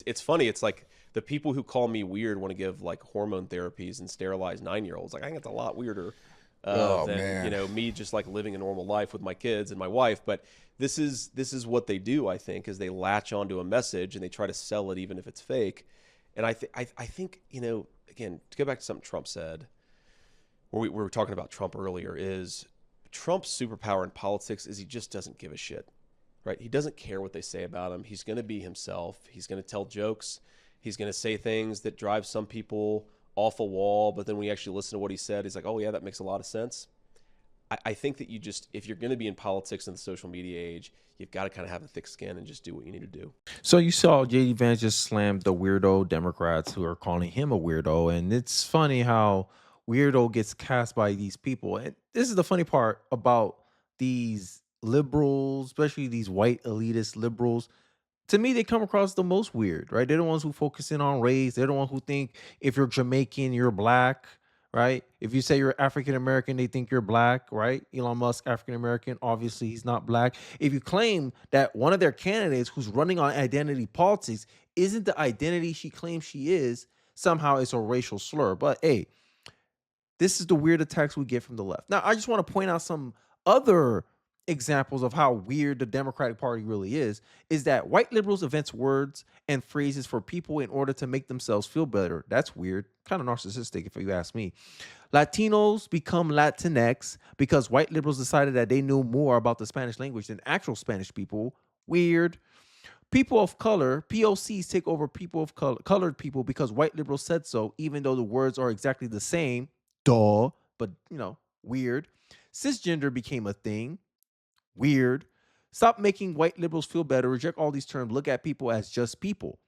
it's funny. It's like the people who call me weird want to give like hormone therapies and sterilize 9-year-olds. Like I think it's a lot weirder Oh than man. me just like living a normal life with my kids and my wife. But this is what they do. I think is they latch onto a message and they try to sell it even if it's fake. And I think again, to go back to something Trump said, where we were talking about Trump earlier, is Trump's superpower in politics is he just doesn't give a shit, right? He doesn't care what they say about him. He's going to be himself. He's going to tell jokes. He's going to say things that drive some people off a wall. But then when you actually listen to what he said, he's like, oh, yeah, that makes a lot of sense. I think that if you're going to be in politics in the social media age, you've got to kind of have a thick skin and just do what you need to do. So you saw JD Vance just slammed the weirdo Democrats who are calling him a weirdo, and it's funny how weirdo gets cast by these people. And this is the funny part about these liberals, especially these white elitist liberals. To me, they come across the most weird, right? They're the ones who focus in on race. They're the ones who think if you're Jamaican, you're black, right? If you say you're African American, they think you're black, right? Elon Musk, African American, obviously he's not black. If you claim that one of their candidates who's running on identity politics isn't the identity she claims she is, somehow it's a racial slur. But hey, this is the weird attacks we get from the left. Now, I just want to point out some other examples of how weird the Democratic Party really is that white liberals invent words and phrases for people in order to make themselves feel better. That's weird, kind of narcissistic if you ask me. Latinos become Latinx because white liberals decided that they knew more about the Spanish language than actual Spanish people. Weird. People of color, POCs take over people of color, colored people because white liberals said so, even though the words are exactly the same. Duh, but weird. Cisgender became a thing. Weird. Stop making white liberals feel better. Reject all these terms. Look at people as just people.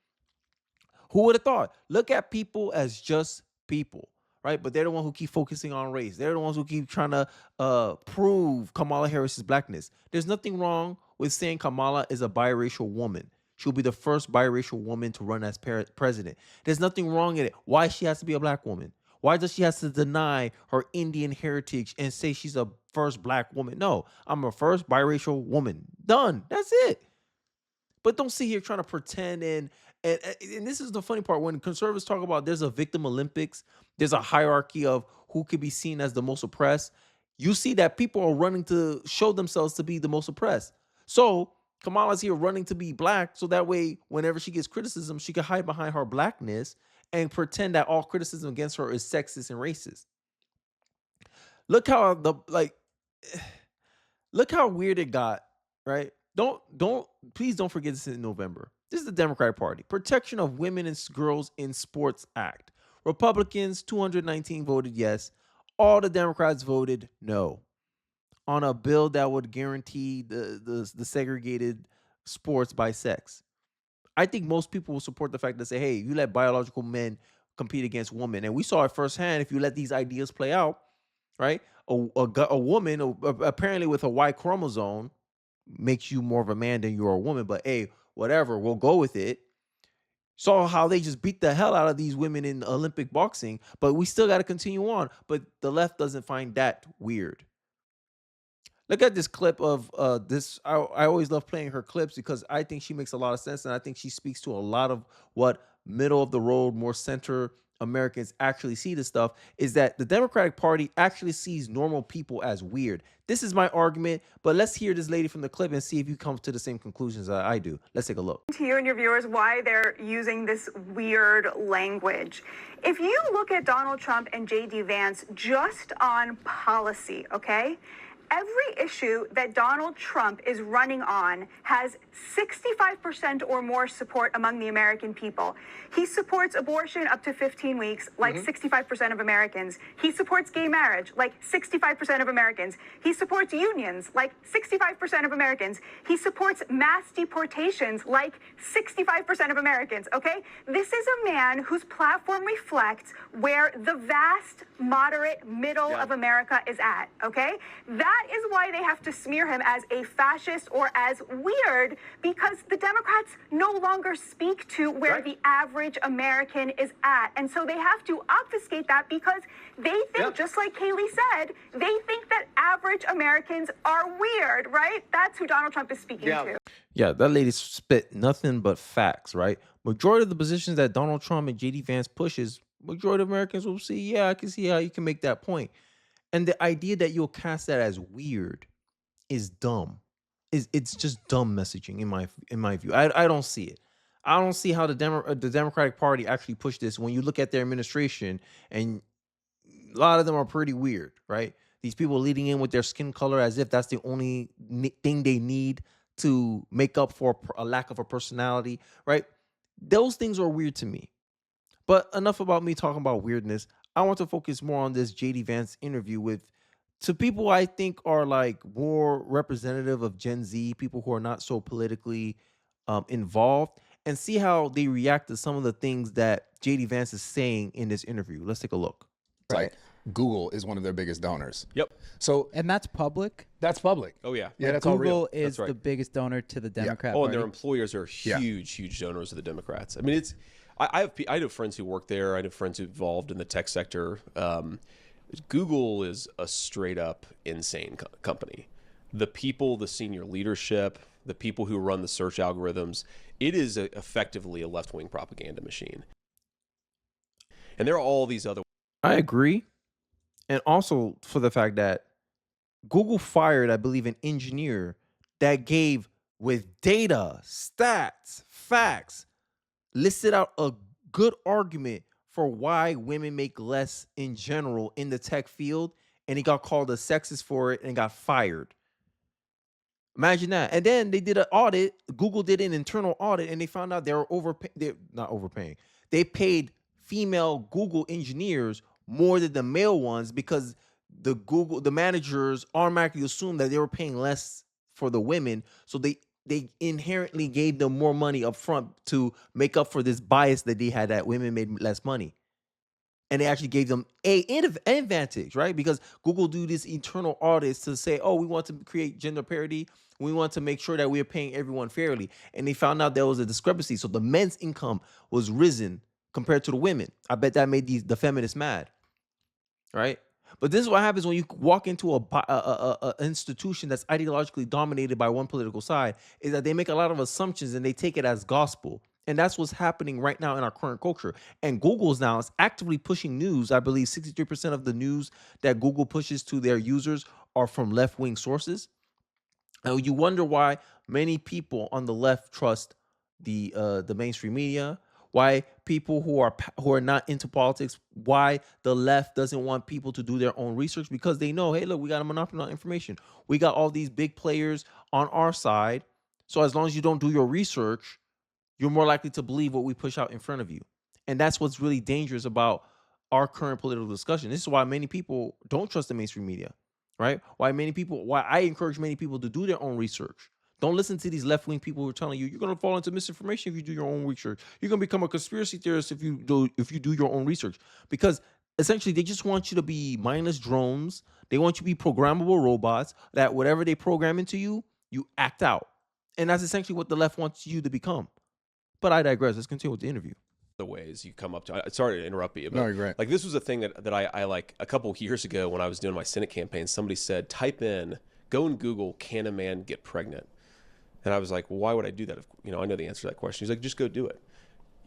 Who would have thought? Look at people as just people, right? But they're the ones who keep focusing on race. They're the ones who keep trying to prove Kamala Harris's blackness. There's nothing wrong with saying Kamala is a biracial woman. She'll be the first biracial woman to run as president. There's nothing wrong in it. Why she has to be a black woman? Why does she have to deny her Indian heritage and say she's a first black woman? No, I'm a first biracial woman. Done. That's it. But don't sit here trying to pretend and this is the funny part. When conservatives talk about there's a victim Olympics, there's a hierarchy of who could be seen as the most oppressed. You see that people are running to show themselves to be the most oppressed. So Kamala's here running to be black, so that way, whenever she gets criticism, she can hide behind her blackness and pretend that all criticism against her is sexist and racist. Look how look how weird it got, right? Please don't forget this in November. This is the Democratic Party. Protection of Women and Girls in Sports Act. Republicans, 219 voted yes. All the Democrats voted no on a bill that would guarantee the segregated sports by sex. I think most people will support the fact that say, hey, you let biological men compete against women. And we saw it firsthand. If you let these ideas play out, right? A woman, apparently with a Y chromosome, makes you more of a man than you're a woman. But hey, whatever, we'll go with it. Saw how they just beat the hell out of these women in Olympic boxing, but we still got to continue on. But the left doesn't find that weird. Look at this clip of this. I always love playing her clips because I think she makes a lot of sense, and I think she speaks to a lot of what middle of the road, more center Americans actually see this stuff, is that the Democratic Party actually sees normal people as weird. This is my argument, but let's hear this lady from the clip and see if you come to the same conclusions that I do. Let's take a look. To you and your viewers why they're using this weird language. If you look at Donald Trump and JD Vance just on policy, okay? Every issue that Donald Trump is running on has 65% or more support among the American people. He supports abortion up to 15 weeks, like 65% of Americans. He supports gay marriage, like 65% of Americans. He supports unions, like 65% of Americans. He supports mass deportations, like 65% of Americans, okay? This is a man whose platform reflects where the vast, moderate middle of America is at, okay? That is why they have to smear him as a fascist or as weird, because the Democrats no longer speak to where the average American is at. And so they have to obfuscate that because they think, just like Kaylee said, they think that average Americans are weird, right? That's who Donald Trump is speaking to. Yeah, that lady spit nothing but facts, right? majority of the positions that Donald Trump and JD Vance pushes, majority of Americans will see, yeah, I can see how you can make that point. And the idea that you'll cast that as weird is dumb. It's just dumb messaging in my view. I don't see it. I don't see how the Democratic Party actually pushed this when you look at their administration, and a lot of them are pretty weird, right? These people leading in with their skin color as if that's the only thing they need to make up for a lack of a personality, right? Those things are weird to me. But enough about me talking about weirdness. I want to focus more on this JD Vance interview with to people I think are like more representative of Gen Z, people who are not so politically involved, and see how they react to some of the things that JD Vance is saying in this interview. Let's take a look. Right. Google is one of their biggest donors. Yep. So And that's public. that's public. Oh yeah. Yeah, that's all Google real. is That's right. the biggest donor to the Democrat Oh, and Party. their employers are Yeah. huge donors of the Democrats. I mean, it's I know friends who work there. I know friends who involved in the tech sector. Google is a straight up insane company. The people, the senior leadership, the people who run the search algorithms, it is effectively a left wing propaganda machine. And there are all these other. I agree. And also for the fact that Google fired, I believe, an engineer that gave with data, stats, facts, listed out a good argument for why women make less in general in the tech field, and he got called a sexist for it and got fired. Imagine that. And then they did an audit. Google did an internal audit, and they found out they were they're not overpaying. They paid female Google engineers more than the male ones because the managers automatically assumed that they were paying less for the women, so they inherently gave them more money up front to make up for this bias that they had that women made less money. And they actually gave them an advantage, right? Because Google do these internal audits to say, oh, we want to create gender parity. We want to make sure that we are paying everyone fairly. And they found out there was a discrepancy. So the men's income was risen compared to the women. I bet that made the feminists mad, right? But this is what happens when you walk into a institution that's ideologically dominated by one political side, is that they make a lot of assumptions and they take it as gospel. And that's what's happening right now in our current culture. And Google's now is actively pushing news. I believe 63% of the news that Google pushes to their users are from left-wing sources. And you wonder why many people on the left trust the mainstream media, why people who are not into politics, why the left doesn't want people to do their own research, because they know, hey, look, we got a monopoly on information. We got all these big players on our side. So as long as you don't do your research, you're more likely to believe what we push out in front of you. And that's what's really dangerous about our current political discussion. This is why many people don't trust the mainstream media, right? Why I encourage many people to do their own research. Don't listen to these left-wing people who are telling you you're going to fall into misinformation if you do your own research. You're going to become a conspiracy theorist if you do your own research. Because essentially they just want you to be mindless drones. They want you to be programmable robots that whatever they program into you, you act out. And that's essentially what the left wants you to become. But I digress. Let's continue with the interview. The ways you come up to. Sorry to interrupt you, but No, you're great. like this was a thing that I like a couple years ago when I was doing my Senate campaign. Somebody said, go in Google, can a man get pregnant? And I was like, well, why would I do that? If, I know the answer to that question. He's like, just go do it.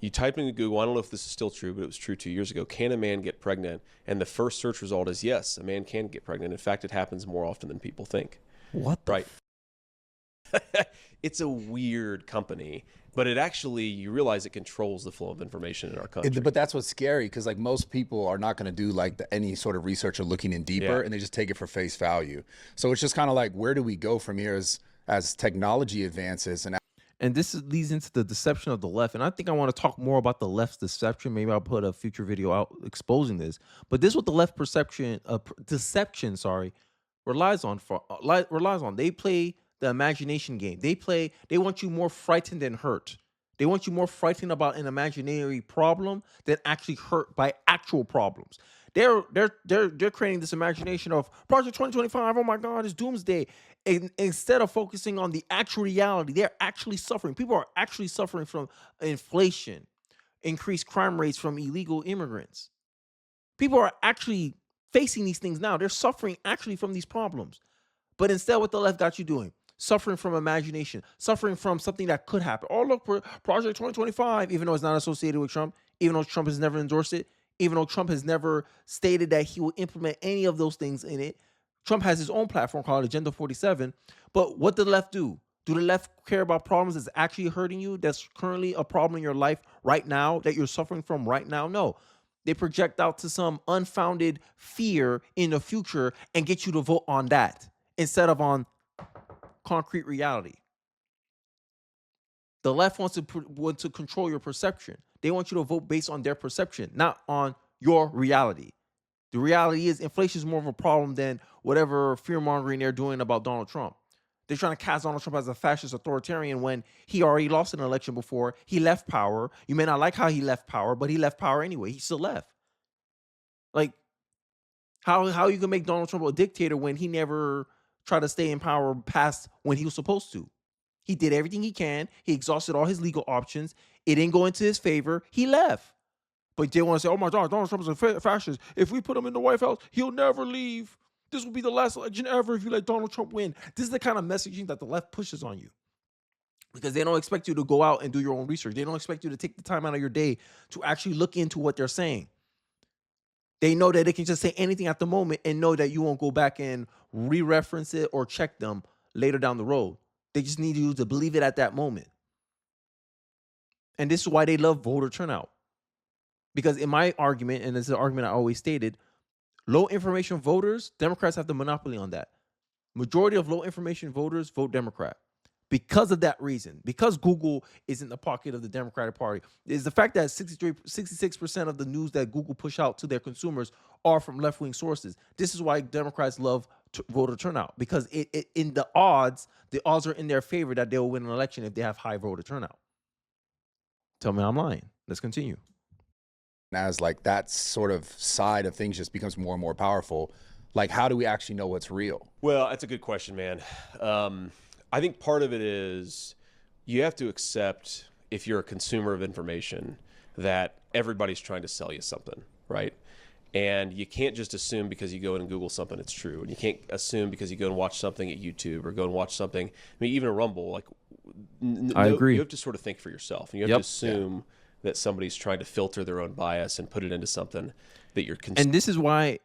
You type into Google, I don't know if this is still true, but it was true 2 years ago. Can a man get pregnant? And the first search result is yes, a man can get pregnant. In fact, it happens more often than people think. What the Right. It's a weird company, but it actually, you realize it controls the flow of information in our country. But that's what's scary, because like most people are not going to do like any sort of research or looking in deeper, and they just take it for face value. So it's just kind of like, where do we go from here as technology advances? And this leads into the deception of the left. And I think I want to talk more about the left's deception. Maybe I'll put a future video out exposing this. But this is what the left deception, relies on. They play the imagination game. They want you more frightened than hurt. They want you more frightened about an imaginary problem than actually hurt by actual problems. They're creating this imagination of Project 2025. Oh my God, it's doomsday. And instead of focusing on the actual reality, they're actually suffering. People are actually suffering from inflation, increased crime rates from illegal immigrants. People are actually facing these things now. They're suffering actually from these problems. But instead, what the left got you doing? suffering from imagination, suffering from something that could happen. Oh, look, Project 2025, even though it's not associated with Trump, even though Trump has never endorsed it, even though Trump has never stated that he will implement any of those things in it. Trump has his own platform called Agenda 47. But what did the left do? Do the left care about problems that's actually hurting you, that's currently a problem in your life right now, that you're suffering from right now? No. They project out to some unfounded fear in the future and get you to vote on that instead of on concrete reality. The left wants to control your perception. They want you to vote based on their perception, not on your reality. The reality is inflation is more of a problem than whatever fear-mongering they're doing about Donald Trump. They're trying to cast Donald Trump as a fascist authoritarian when he already lost an election before. He left power. You may not like how he left power, but he left power anyway. He still left. Like, how you can make Donald Trump a dictator when he never tried to stay in power past when he was supposed to? He did everything he can. He exhausted all his legal options. It didn't go into his favor. He left. But they want to say, oh my God, Donald Trump is a fascist. If we put him in the White House, he'll never leave. This will be the last election ever if you let Donald Trump win. This is the kind of messaging that the left pushes on you, because they don't expect you to go out and do your own research. They don't expect you to take the time out of your day to actually look into what they're saying. They know that they can just say anything at the moment and know that you won't go back and re-reference it or check them later down the road. They just need you to believe it at that moment. And this is why they love voter turnout. Because in my argument, and this is an argument I always stated, low information voters, Democrats have the monopoly on that. Majority of low information voters vote Democrat. Because of that reason, because Google is in the pocket of the Democratic Party, is the fact that 66% of the news that Google push out to their consumers are from left-wing sources. This is why Democrats love voter turnout, because the odds are in their favor that they'll win an election if they have high voter turnout. Tell me I'm lying. Let's continue. As like that sort of side of things just becomes more and more powerful, like how do we actually know what's real? Well, that's a good question, man. I think part of it is you have to accept, if you're a consumer of information, that everybody's trying to sell you something, right? And you can't just assume because you go in and Google something it's true. And you can't assume because you go and watch something at YouTube or go and watch something, I mean, even a Rumble, like I agree. You have to sort of think for yourself. And you have to assume that somebody's trying to filter their own bias and put it into something that you're consuming. And this is why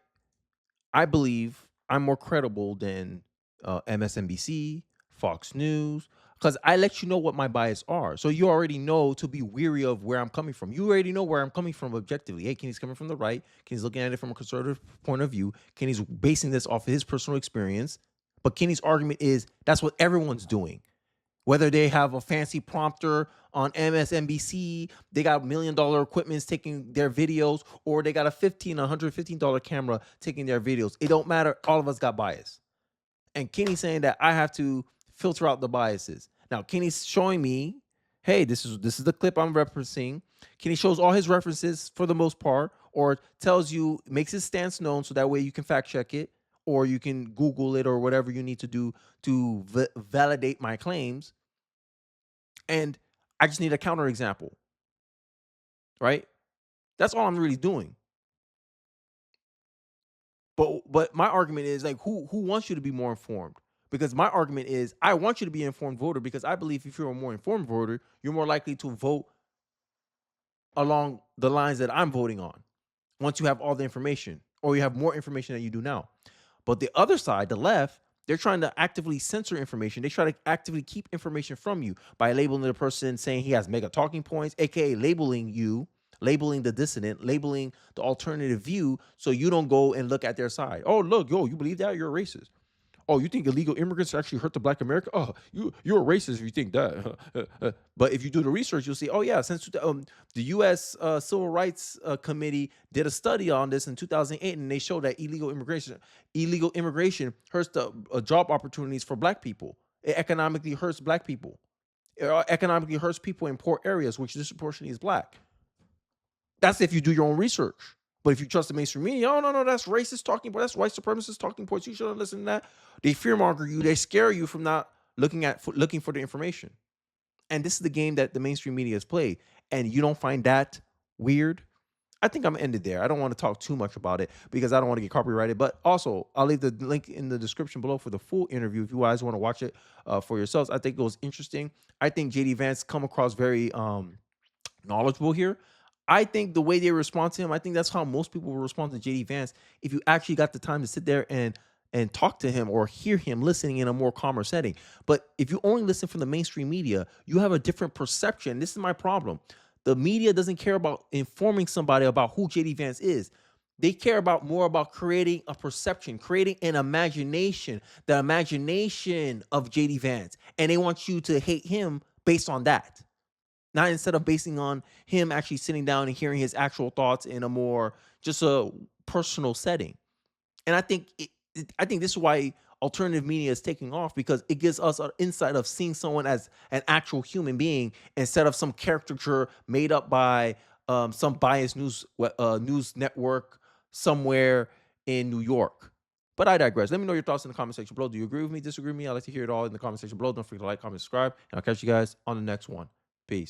I believe I'm more credible than MSNBC, Fox News, because I let you know what my bias are. So you already know to be weary of where I'm coming from. You already know where I'm coming from objectively. Hey, Kenny's coming from the right. Kenny's looking at it from a conservative point of view. Kenny's basing this off of his personal experience. But Kenny's argument is that's what everyone's doing. Whether they have a fancy prompter on MSNBC, they got $1 million equipment taking their videos, or they got a $115 camera taking their videos. It don't matter. All of us got bias. And Kenny's saying that I have to filter out the biases. Now, Kenny's showing me, hey, this is the clip I'm referencing. Kenny shows all his references for the most part, or tells you, makes his stance known so that way you can fact check it, or you can Google it, or whatever you need to do to validate my claims. And I just need a counterexample, right? That's all I'm really doing. But my argument is, like, who wants you to be more informed? Because my argument is, I want you to be an informed voter, because I believe if you're a more informed voter, you're more likely to vote along the lines that I'm voting on once you have all the information, or you have more information than you do now. But the other side, the left, they're trying to actively censor information. They try to actively keep information from you by labeling the person, saying he has mega talking points, aka labeling you, labeling the dissident, labeling the alternative view, so you don't go and look at their side. Oh, look, you believe that? You're a racist. Oh, you think illegal immigrants actually hurt the Black America? Oh, you're a racist if you think that. But if you do the research, you'll see, oh yeah, since the U.S. Civil Rights Committee did a study on this in 2008, and they showed that illegal immigration hurts the job opportunities for Black people. It economically hurts Black people. It economically hurts people in poor areas, which disproportionately is Black. That's if you do your own research. But if you trust the mainstream media, oh, no, that's racist talking points. That's white supremacist talking points. You shouldn't listen to that. They fearmonger you. They scare you from not looking for the information. And this is the game that the mainstream media has played. And you don't find that weird? I think I'm ended there. I don't want to talk too much about it because I don't want to get copyrighted. But also, I'll leave the link in the description below for the full interview if you guys want to watch it for yourselves. I think it was interesting. I think JD Vance come across very knowledgeable here. I think the way they respond to him, I think that's how most people will respond to JD Vance if you actually got the time to sit there and talk to him or hear him listening in a more calmer setting. But if you only listen from the mainstream media, you have a different perception. This is my problem. The media doesn't care about informing somebody about who JD Vance is. They care about more about creating a perception, creating an imagination, the imagination of JD Vance. And they want you to hate him based on that. Not instead of basing on him actually sitting down and hearing his actual thoughts in a more just a personal setting. And I think I think this is why alternative media is taking off because it gives us an insight of seeing someone as an actual human being instead of some caricature made up by some biased news network somewhere in New York. But I digress. Let me know your thoughts in the comment section below. Do you agree with me? Disagree with me? I'd like to hear it all in the comment section below. Don't forget to like, comment, subscribe, and I'll catch you guys on the next one. Peace.